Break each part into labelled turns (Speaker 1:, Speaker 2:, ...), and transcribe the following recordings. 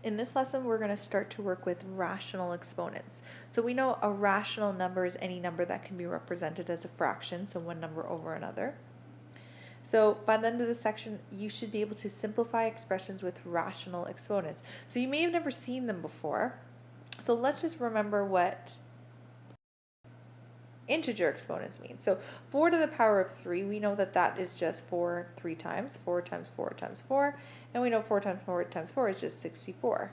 Speaker 1: In this lesson, we're going to start to work with rational exponents. So we know a rational number is any number that can be represented as a fraction, so one number over another. So by the end of this section, you should be able to simplify expressions with rational exponents. So you may have never seen them before. So let's just remember what integer exponents mean. So 4 to the power of 3, we know that that is just 4 3 times, 4 times 4 times 4, and we know 4 times 4 times 4 is just 64.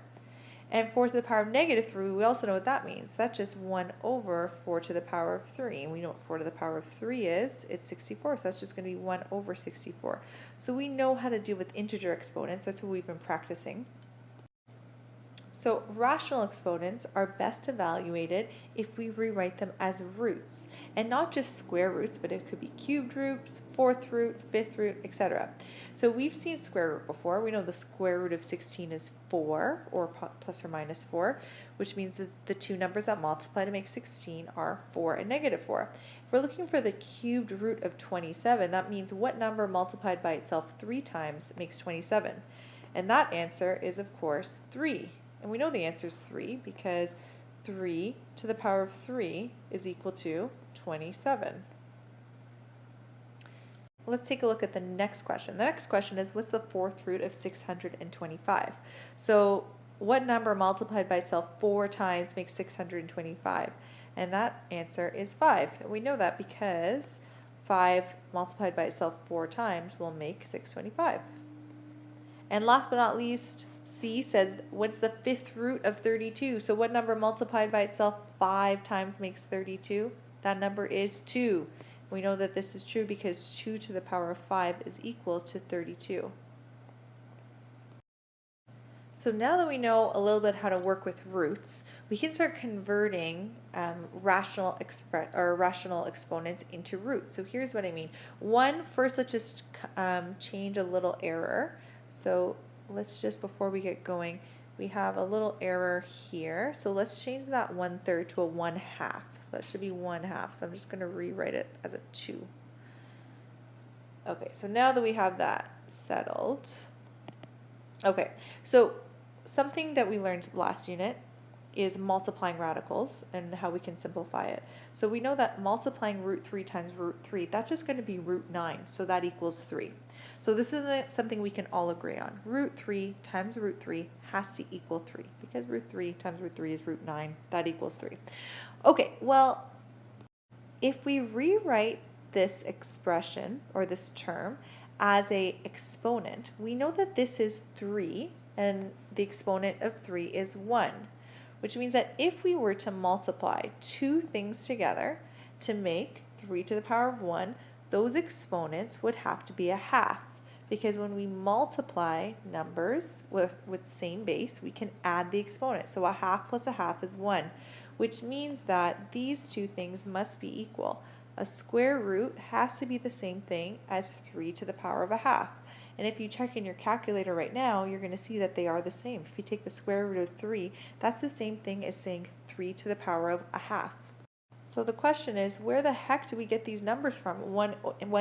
Speaker 1: And 4 to the power of negative 3, we also know what that means. That's just 1 over 4 to the power of 3. And we know what 4 to the power of 3 is. It's 64, so that's just going to be 1 over 64. So we know how to deal with integer exponents. That's what we've been practicing. So rational exponents are best evaluated if we rewrite them as roots, and not just square roots, but it could be cubed roots, fourth root, fifth root, etc. So we've seen square root before. We know the square root of 16 is 4, or plus or minus 4, which means that the two numbers that multiply to make 16 are 4 and negative 4. If we're looking for the cubed root of 27, that means what number multiplied by itself 3 times makes 27? And that answer is, of course, 3. And we know the answer is 3 because 3 to the power of 3 is equal to 27. Let's take a look at the next question. The next question is, what's the fourth root of 625? So what number multiplied by itself 4 times makes 625? And that answer is 5. And we know that because 5 multiplied by itself 4 times will make 625. And last but not least, C says, what's the fifth root of 32? So what number multiplied by itself 5 times makes 32? That number is 2. We know that this is true because 2 to the power of 5 is equal to 32. So now that we know a little bit how to work with roots, we can start converting rational exponents into roots. So here's what I mean. First let's just change a little error. So let's just, before we get going, we have a little error here. So let's change that 1/3 to a 1/2. So that should be 1/2. So I'm just going to rewrite it as a 2. Okay, so now that we have that settled. Okay, so something that we learned last unit is multiplying radicals and how we can simplify it. So we know that multiplying root 3 times root 3, that's just going to be root 9, so that equals 3. So this is something we can all agree on. Root 3 times root 3 has to equal 3, because root 3 times root 3 is root 9, that equals 3. Okay, well, if we rewrite this expression, or this term, as a exponent, we know that this is 3, and the exponent of 3 is 1. Which means that if we were to multiply two things together to make 3 to the power of 1, those exponents would have to be a half. Because when we multiply numbers with the same base, we can add the exponent. So a half plus a half is 1, which means that these two things must be equal. A square root has to be the same thing as 3 to the power of a half. And if you check in your calculator right now, you're going to see that they are the same. If you take the square root of 3, that's the same thing as saying 3 to the power of a half. So the question is, where the heck do we get these numbers from, 1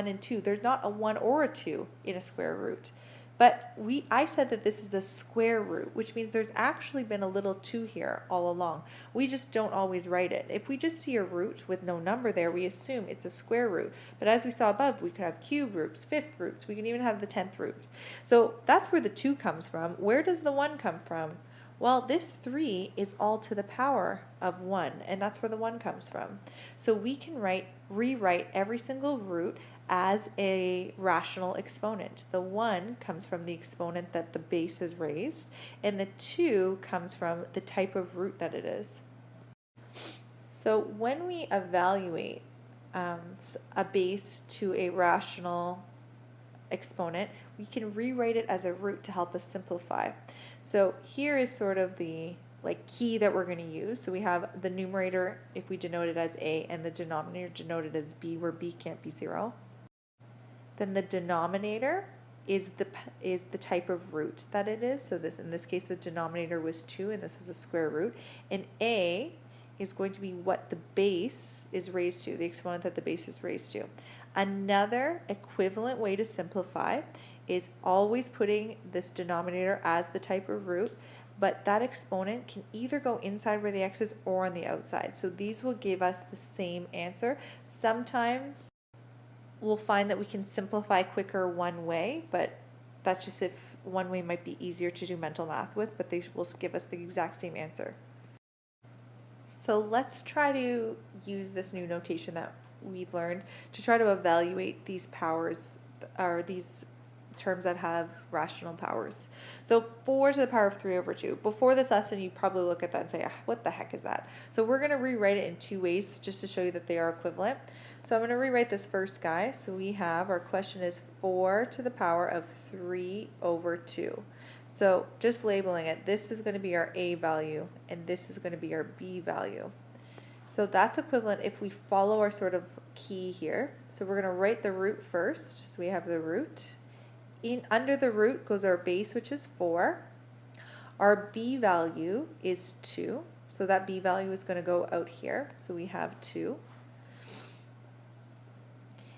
Speaker 1: and 2? There's not a 1 or a 2 in a square root. But I said that this is a square root, which means there's actually been a little 2 here all along. We just don't always write it. If we just see a root with no number there, we assume it's a square root. But as we saw above, we could have cube roots, fifth roots. We can even have the 10th root. So that's where the 2 comes from. Where does the 1 come from? Well, this 3 is all to the power of 1, and that's where the 1 comes from. So we can rewrite every single root as a rational exponent. The 1 comes from the exponent that the base is raised, and the 2 comes from the type of root that it is. So when we evaluate a base to a rational exponent, we can rewrite it as a root to help us simplify. So here is sort of the key that we're going to use. So we have the numerator, if we denote it as a, and the denominator denoted as b, where b can't be 0. Then the denominator is the type of root that it is. So in this case, the denominator was 2, and this was a square root. And a is going to be what the base is raised to, the exponent that the base is raised to. Another equivalent way to simplify is always putting this denominator as the type of root, but that exponent can either go inside where the x is or on the outside. So these will give us the same answer. Sometimes we'll find that we can simplify quicker one way, but that's just if one way might be easier to do mental math with, but they will give us the exact same answer. So let's try to use this new notation that we've learned to try to evaluate these powers, or these terms that have rational powers. So 4 to the power of 3 over 2. Before this lesson, you probably look at that and say, what the heck is that? So we're going to rewrite it in two ways just to show you that they are equivalent. So I'm going to rewrite this first guy. So we have, our question is 4 to the power of 3 over 2. So just labeling it, this is going to be our A value, and this is going to be our B value. So that's equivalent if we follow our sort of key here. So we're going to write the root first. So we have the root. Under the root goes our base, which is 4. Our B value is 2. So that B value is going to go out here. So we have 2.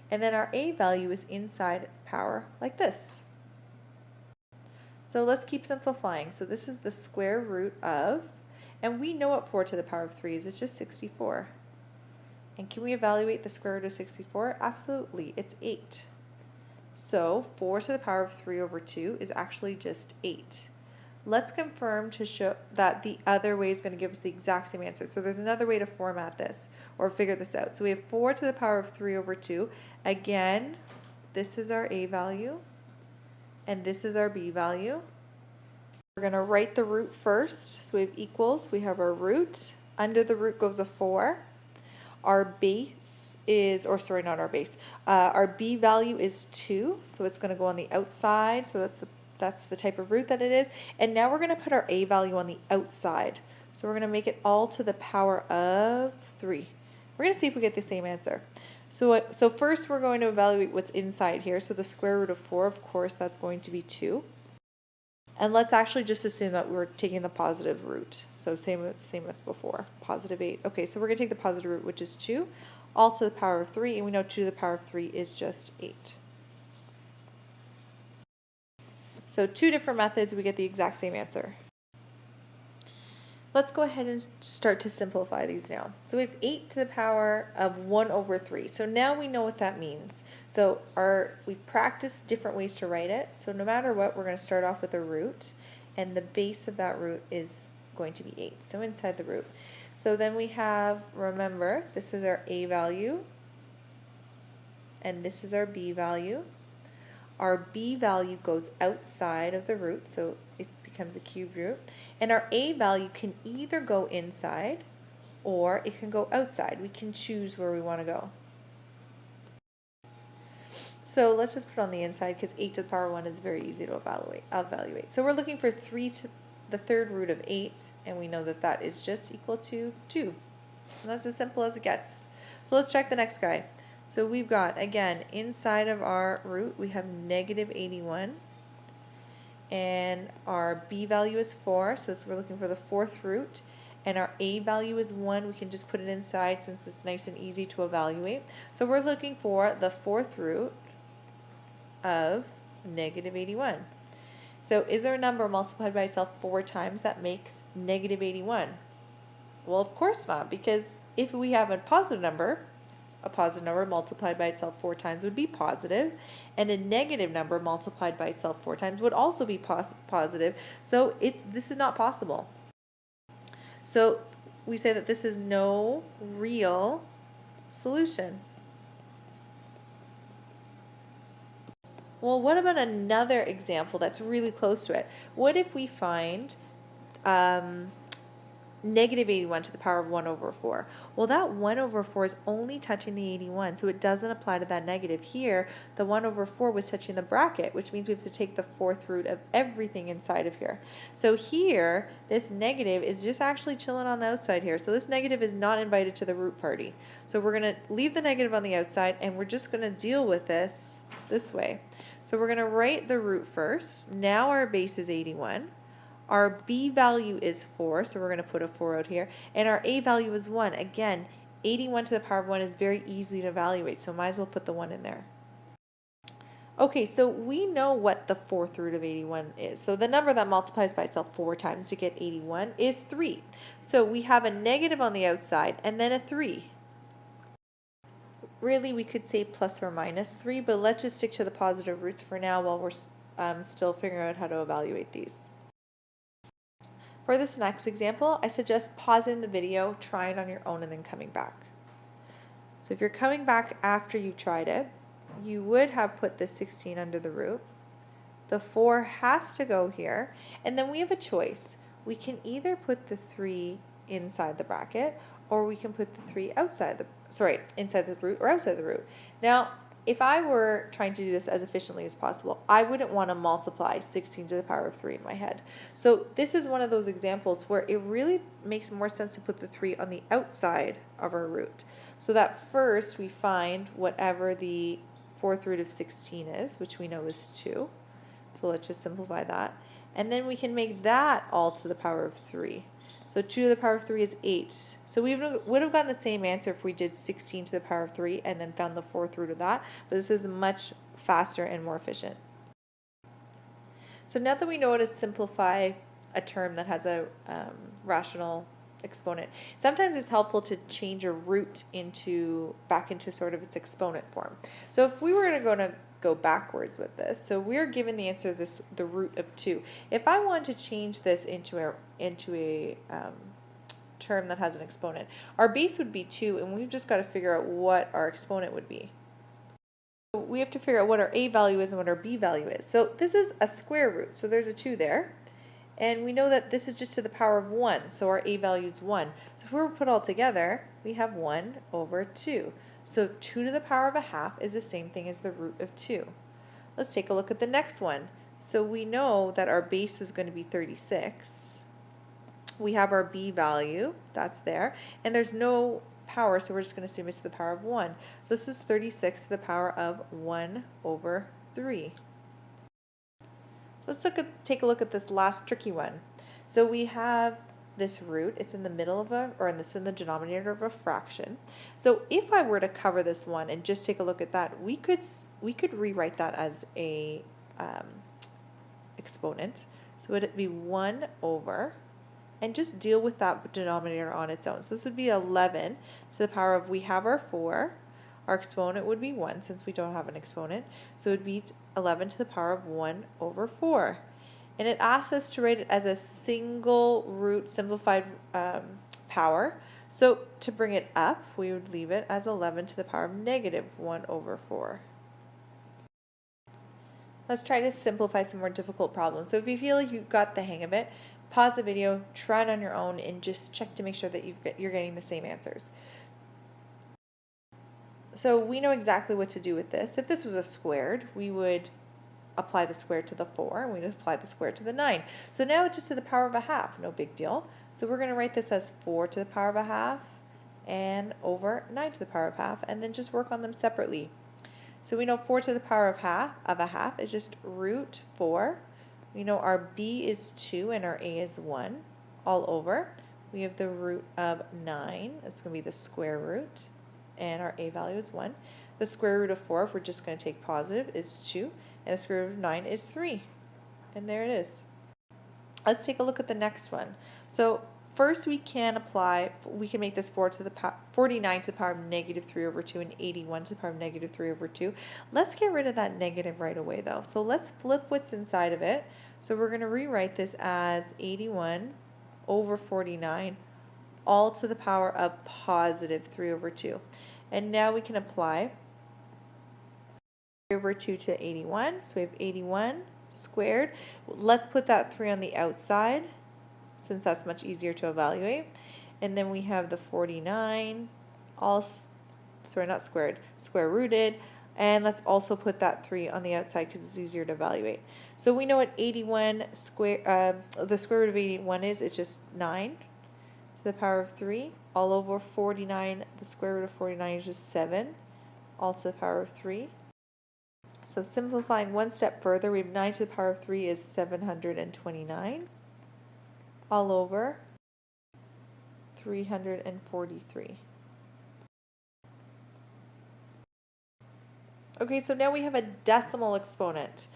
Speaker 1: And then our A value is inside power like this. So let's keep simplifying. So this is the square root of, and we know what 4 to the power of 3 is. It's just 64. And can we evaluate the square root of 64? Absolutely. It's 8. So 4 to the power of 3 over 2 is actually just 8. Let's confirm to show that the other way is going to give us the exact same answer. So there's another way to format this or figure this out. So we have 4 to the power of 3 over 2. Again, this is our A value, and this is our B value. We're going to write the root first. So we have equals. We have our root. Under the root goes a 4. Our base is, or sorry, not our base. Our B value is 2. So it's going to go on the outside. So that's the type of root that it is. And now we're going to put our A value on the outside. So we're going to make it all to the power of 3. We're going to see if we get the same answer. So first we're going to evaluate what's inside here. So the square root of 4, of course, that's going to be 2. And let's actually just assume that we're taking the positive root. So same with before, positive 8. Okay, so we're going to take the positive root, which is 2, all to the power of 3, and we know 2 to the power of 3 is just 8. So two different methods, we get the exact same answer. Let's go ahead and start to simplify these now. So we have 8 to the power of 1 over 3. So now we know what that means. So we've practiced different ways to write it. So no matter what, we're going to start off with a root, and the base of that root is going to be 8. So inside the root. So then we have, remember, this is our A value, and this is our B value. Our B value goes outside of the root, so it becomes a cubed root. And our A value can either go inside or it can go outside. We can choose where we want to go. So let's just put on the inside because 8 to the power of 1 is very easy to evaluate. So we're looking for 3 to the third root of 8, and we know that that is just equal to 2. And that's as simple as it gets. So let's check the next guy. So we've got, again, inside of our root, we have negative 81. And our B value is 4, so we're looking for the fourth root. And our A value is 1. We can just put it inside since it's nice and easy to evaluate. So we're looking for the fourth root of negative 81. So is there a number multiplied by itself 4 times that makes negative 81? Well, of course not, because if we have a positive number multiplied by itself 4 times would be positive, and a negative number multiplied by itself 4 times would also be positive. So this is not possible. So we say that this is no real solution. Well, what about another example that's really close to it? What if we find negative 81 to the power of 1 over 4. Well, that 1 over 4 is only touching the 81, so it doesn't apply to that negative. Here, the 1 over 4 was touching the bracket, which means we have to take the fourth root of everything inside of here. So here, this negative is just actually chilling on the outside here. So this negative is not invited to the root party. So we're going to leave the negative on the outside, and we're just going to deal with this way. So we're going to write the root first. Now our base is 81. Our B value is 4, so we're going to put a 4 out here. And our A value is 1. Again, 81 to the power of 1 is very easy to evaluate, so might as well put the 1 in there. Okay, so we know what the fourth root of 81 is. So the number that multiplies by itself 4 times to get 81 is 3. So we have a negative on the outside and then a 3. Really, we could say plus or minus 3, but let's just stick to the positive roots for now while we're still figuring out how to evaluate these. For this next example, I suggest pausing the video, try it on your own, and then coming back. So if you're coming back after you tried it, you would have put the 16 under the root. The 4 has to go here, and then we have a choice. We can either put the 3 inside the bracket, or we can put the 3 inside the root or outside the root. Now, if I were trying to do this as efficiently as possible, I wouldn't want to multiply 16 to the power of 3 in my head. So this is one of those examples where it really makes more sense to put the 3 on the outside of our root. So that first we find whatever the fourth root of 16 is, which we know is 2. So let's just simplify that. And then we can make that all to the power of 3. So 2 to the power of 3 is 8. So we would have gotten the same answer if we did 16 to the power of 3 and then found the fourth root of that. But this is much faster and more efficient. So now that we know how to simplify a term that has a rational exponent, sometimes it's helpful to change a root back into sort of its exponent form. So if we were going to go backwards with this, so we're given the answer the root of 2. If I want to change this into a term that has an exponent, our base would be 2, and we've just got to figure out what our exponent would be. So we have to figure out what our a value is and what our b value is. So this is a square root, so there's a 2 there. And we know that this is just to the power of 1, so our a value is 1. So if we were to put all together, we have 1 over 2. So 2 to the power of a half is the same thing as the root of 2. Let's take a look at the next one. So we know that our base is going to be 36. We have our b value, that's there, and there's no power, so we're just going to assume it's to the power of 1. So this is 36 to the power of 1 over 3. Let's take a look at this last tricky one. So we have this root, it's in the middle of it's in the denominator of a fraction. So if I were to cover this one and just take a look at that, we could rewrite that as a exponent. So would it be 1 over, and just deal with that denominator on its own. So this would be 11 to the power of, we have our 4. Our exponent would be 1 since we don't have an exponent. So it would be 11 to the power of 1 over 4. And it asks us to write it as a single root simplified power. So to bring it up, we would leave it as 11 to the power of negative 1 over 4. Let's try to simplify some more difficult problems. So if you feel like you've got the hang of it, pause the video, try it on your own, and just check to make sure that you're getting the same answers. So we know exactly what to do with this. If this was a squared, we would apply the square to the 4, and we'd apply the square to the 9. So now it's just to the power of a half, no big deal. So we're going to write this as 4 to the power of a half and over 9 to the power of half, and then just work on them separately. So we know 4 to the power of a half is just root 4. We know our b is 2 and our a is 1 all over. We have the root of 9. That's going to be the square root, and our a value is 1. The square root of 4, if we're just going to take positive, is 2, and the square root of 9 is 3. And there it is. Let's take a look at the next one. So first we can make this 49 to the power of negative 3 over 2 and 81 to the power of negative 3 over 2. Let's get rid of that negative right away though. So let's flip what's inside of it. So we're going to rewrite this as 81 over 49 all to the power of positive 3 over 2. And now we can apply 3 over 2 to 81. So we have 81 squared. Let's put that 3 on the outside since that's much easier to evaluate. And then we have the 49, not squared, square rooted. And let's also put that 3 on the outside because it's easier to evaluate. So we know what 81 the square root of 81 is. It's just 9 to the power of 3. All over 49, the square root of 49 is just 7, all to the power of 3. So simplifying one step further, we have 9 to the power of 3 is 729, all over 343. Okay, so now we have a decimal exponent.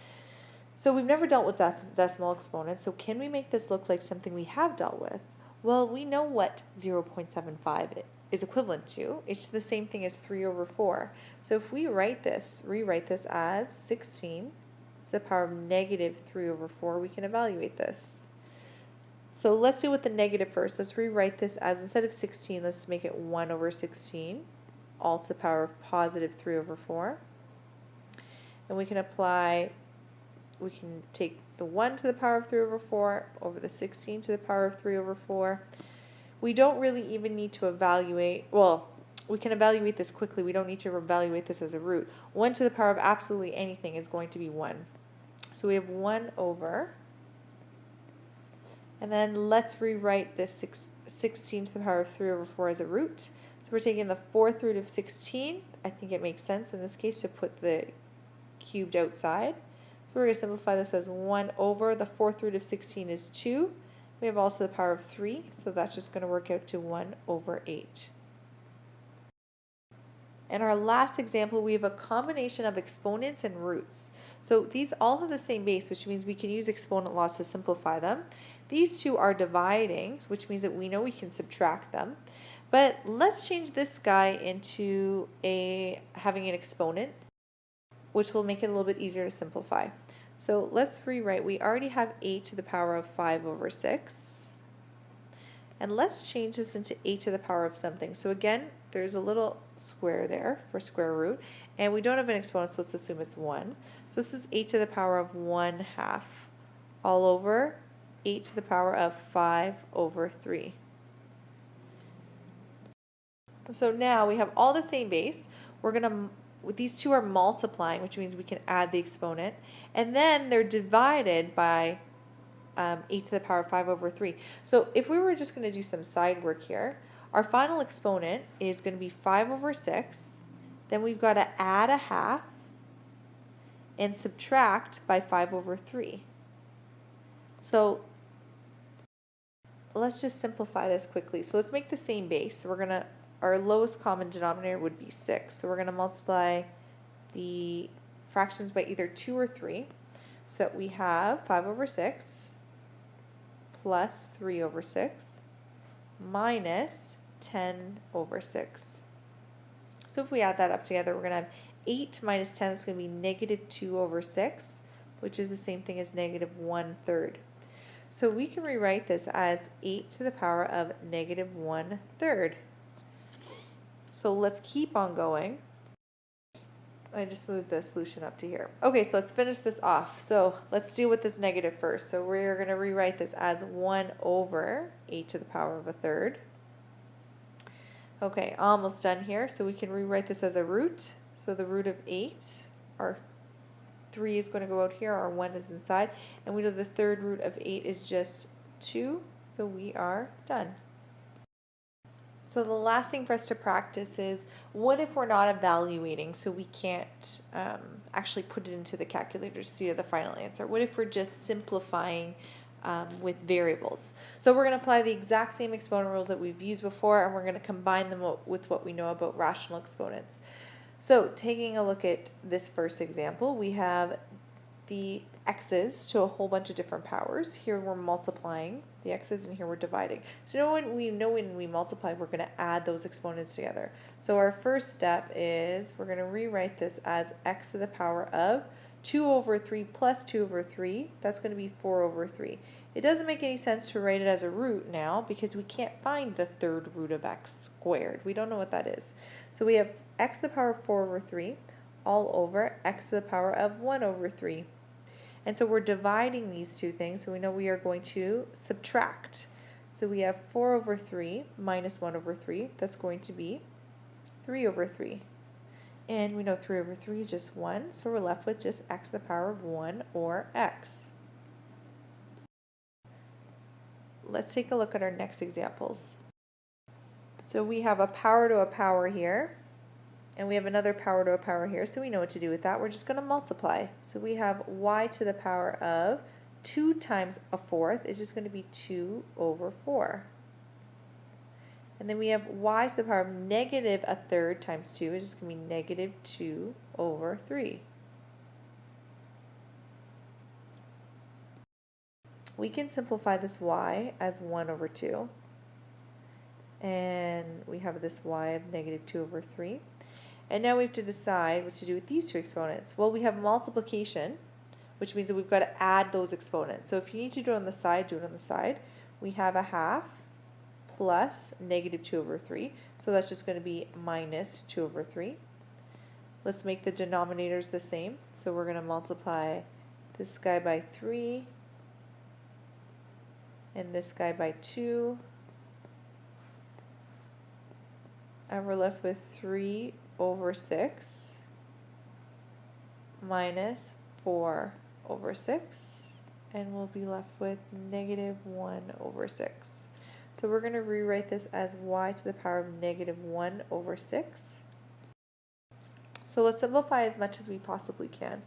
Speaker 1: So we've never dealt with decimal exponents, so can we make this look like something we have dealt with? Well, we know what 0.75 is equivalent to. It's the same thing as 3 over 4. So if we rewrite this as 16 to the power of negative 3 over 4, we can evaluate this. So let's do with the negative first. Let's rewrite this as, instead of 16, let's make it 1 over 16, all to the power of positive 3 over 4. And we can take the 1 to the power of 3 over 4 over the 16 to the power of 3 over 4. We don't really even need to evaluate, well, we can evaluate this quickly. We don't need to evaluate this as a root. 1 to the power of absolutely anything is going to be 1. So we have 1 over, and then let's rewrite this 16 to the power of 3 over 4 as a root. So we're taking the 4th root of 16. I think it makes sense in this case to put the cubed outside. So we're going to simplify this as 1 over, the 4th root of 16 is 2. We have also the power of 3, so that's just going to work out to 1 over 8. In our last example, we have a combination of exponents and roots. So these all have the same base, which means we can use exponent laws to simplify them. These two are dividing, which means that we know we can subtract them. But let's change this guy into having an exponent, which will make it a little bit easier to simplify. So let's rewrite. We already have 8 to the power of 5 over 6. And let's change this into 8 to the power of something. So again, there's a little square there for square root. And we don't have an exponent, so let's assume it's 1. So this is 8 to the power of 1/2 all over 8 to the power of 5 over 3. So now we have all the same base. We're going to, these two are multiplying, which means we can add the exponent. And then they're divided by 8 to the power of 5 over 3. So if we were just going to do some side work here, our final exponent is going to be 5 over 6. Then we've got to add 1/2 and subtract by 5 over 3. So let's just simplify this quickly. So let's make the same base. So our lowest common denominator would be 6. So we're going to multiply the fractions by either 2 or 3. So that we have 5 over 6 plus 3 over 6 minus 10 over 6. So if we add that up together, we're going to have 8 minus 10, that's going to be negative 2 over 6, which is the same thing as negative 1/3. So we can rewrite this as 8 to the power of negative 1/3. So let's keep on going. I just moved the solution up to here. Okay, so let's finish this off. So let's deal with this negative first. So we're going to rewrite this as 1 over 8 to the power of 1/3. Okay, almost done here. So we can rewrite this as a root. So the root of 8, our 3 is going to go out here, our 1 is inside. And we know the third root of 8 is just 2. So we are done. So the last thing for us to practice is, what if we're not evaluating, so we can't actually put it into the calculator to see the final answer? What if we're just simplifying with variables? So we're going to apply the exact same exponent rules that we've used before, and we're going to combine them with what we know about rational exponents. So taking a look at this first example, we have the x's to a whole bunch of different powers. Here we're multiplying the x's, and here we're dividing. So when we multiply, we're going to add those exponents together. So our first step is we're going to rewrite this as x to the power of 2 over 3 plus 2 over 3. That's going to be 4 over 3. It doesn't make any sense to write it as a root now because we can't find the third root of x squared. We don't know what that is. So we have x to the power of 4 over 3 all over x to the power of 1 over 3. And so we're dividing these two things, so we know we are going to subtract. So we have 4 over 3 minus 1 over 3. That's going to be 3 over 3. And we know 3 over 3 is just 1, so we're left with just x to the power of 1, or x. Let's take a look at our next examples. So we have a power to a power here, and we have another power to a power here, so we know what to do with that. We're just going to multiply. So we have y to the power of 2 times a fourth is just going to be 2 over 4. And then we have y to the power of negative a third times 2 is just going to be negative 2 over 3. We can simplify this y as 1 over 2. And we have this y of negative 2 over 3. And now we have to decide what to do with these two exponents. Well, we have multiplication, which means that we've got to add those exponents. So if you need to do it on the side, do it on the side. We have a half plus negative 2 over 3. So that's just going to be minus 2 over 3. Let's make the denominators the same. So we're going to multiply this guy by 3 and this guy by 2. And we're left with 3 over 6 minus 4 over 6. And we'll be left with negative 1 over 6. So we're going to rewrite this as y to the power of negative 1 over 6. So let's simplify as much as we possibly can.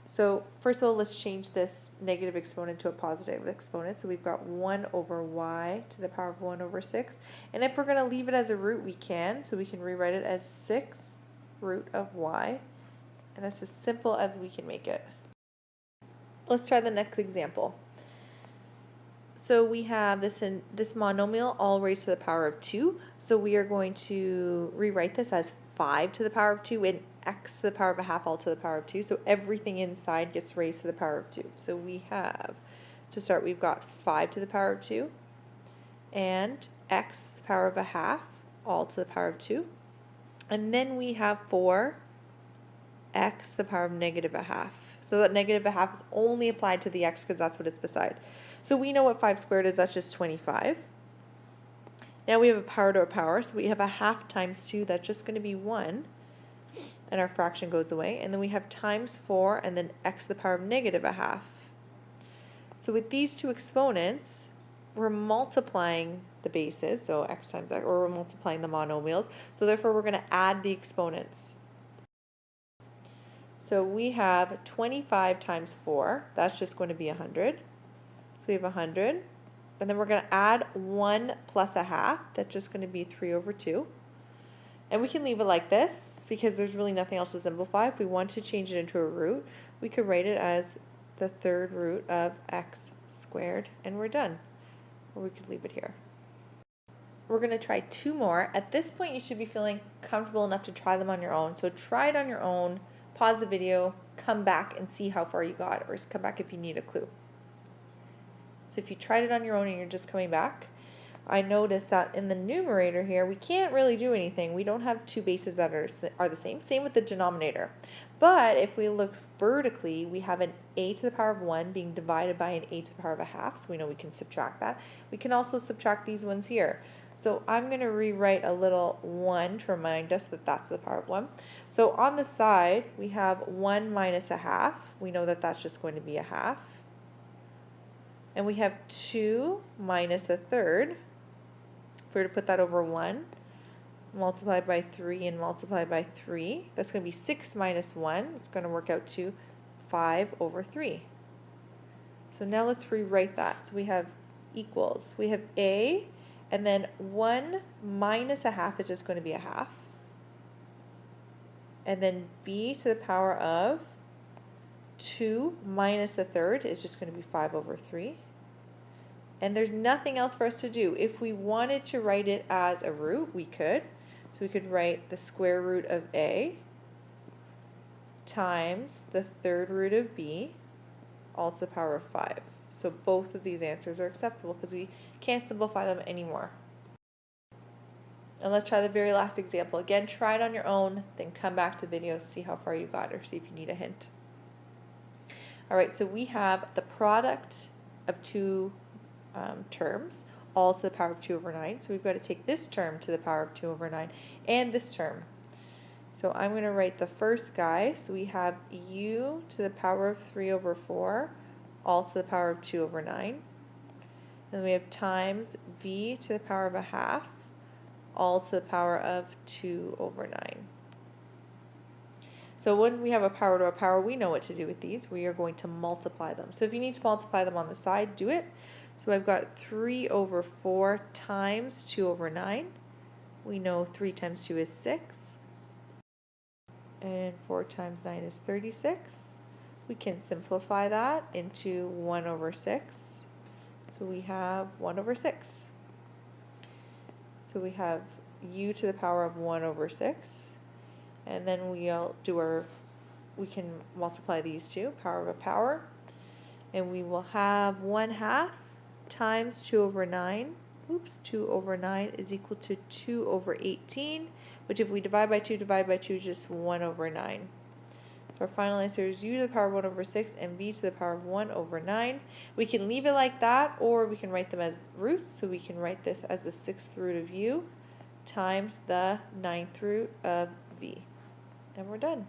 Speaker 1: So first of all, let's change this negative exponent to a positive exponent. So we've got 1 over y to the power of 1 over 6. And if we're going to leave it as a root, we can. So we can rewrite it as 6 root of y. And that's as simple as we can make it. Let's try the next example. So we have this monomial all raised to the power of 2. So we are going to rewrite this as 5 to the power of 2 and x to the power of a half all to the power of 2. So everything inside gets raised to the power of 2. So we have, to start, we've got 5 to the power of 2 and x to the power of a half all to the power of 2. And then we have 4x to the power of negative a half. So that negative a half is only applied to the x because that's what it's beside. So we know what 5 squared is, that's just 25. Now we have a power to a power, so we have a half times 2, that's just going to be 1. And our fraction goes away. And then we have times 4 and then x to the power of negative a half. So with these two exponents, we're multiplying the bases, so x times x, or we're multiplying the monomials. So therefore we're going to add the exponents. So we have 25 times 4, that's just going to be 100. So we have 100. And then we're going to add 1 plus a half, that's just going to be 3 over 2. And we can leave it like this because there's really nothing else to simplify. If we want to change it into a root, we could write it as the third root of x squared, and we're done. Or we could leave it here. We're going to try 2 more. At this point, you should be feeling comfortable enough to try them on your own. So try it on your own, pause the video, come back and see how far you got, or come back if you need a clue. So if you tried it on your own and you're just coming back, I noticed that in the numerator here, we can't really do anything. We don't have two bases that are the same. Same with the denominator. But if we look vertically, we have an a to the power of 1 being divided by an a to the power of a half, so we know we can subtract that. We can also subtract these ones here. So I'm going to rewrite a little 1 to remind us that that's the power of 1. So on the side, we have 1 minus a half. We know that that's just going to be a half. And we have 2 minus a third. If we were to put that over 1, multiplied by 3 and multiplied by 3, that's going to be 6 minus 1. It's going to work out to 5 over 3. So now let's rewrite that. So we have equals. We have a, and then 1 minus a half is just going to be a half. And then b to the power of 2 minus a third is just going to be 5 over 3. And there's nothing else for us to do. If we wanted to write it as a root, we could. So we could write the square root of a times the third root of b, all to the power of 5. So both of these answers are acceptable because we can't simplify them anymore. And let's try the very last example. Again, try it on your own, then come back to the video, see how far you got, or see if you need a hint. All right, so we have the product of two terms, all to the power of 2 over 9. So we've got to take this term to the power of 2 over 9 and this term. So I'm going to write the first guy. So we have u to the power of 3 over 4, all to the power of 2 over 9. And we have times v to the power of a half, all to the power of 2 over 9. So when we have a power to a power, we know what to do with these. We are going to multiply them. So if you need to multiply them on the side, do it. So I've got 3 over 4 times 2 over 9. We know 3 times 2 is 6. And 4 times 9 is 36. We can simplify that into 1 over 6. So we have 1 over 6. So we have u to the power of 1 over 6. And then we can multiply these two, power of a power. And we will have 1/2 times 2 over 9. 2 over 9 is equal to 2 over 18, which if we divide by 2 is just 1 over 9. So our final answer is u to the power of 1 over 6 and v to the power of 1 over 9. We can leave it like that, or we can write them as roots. So we can write this as the 6th root of u times the 9th root of v. And we're done.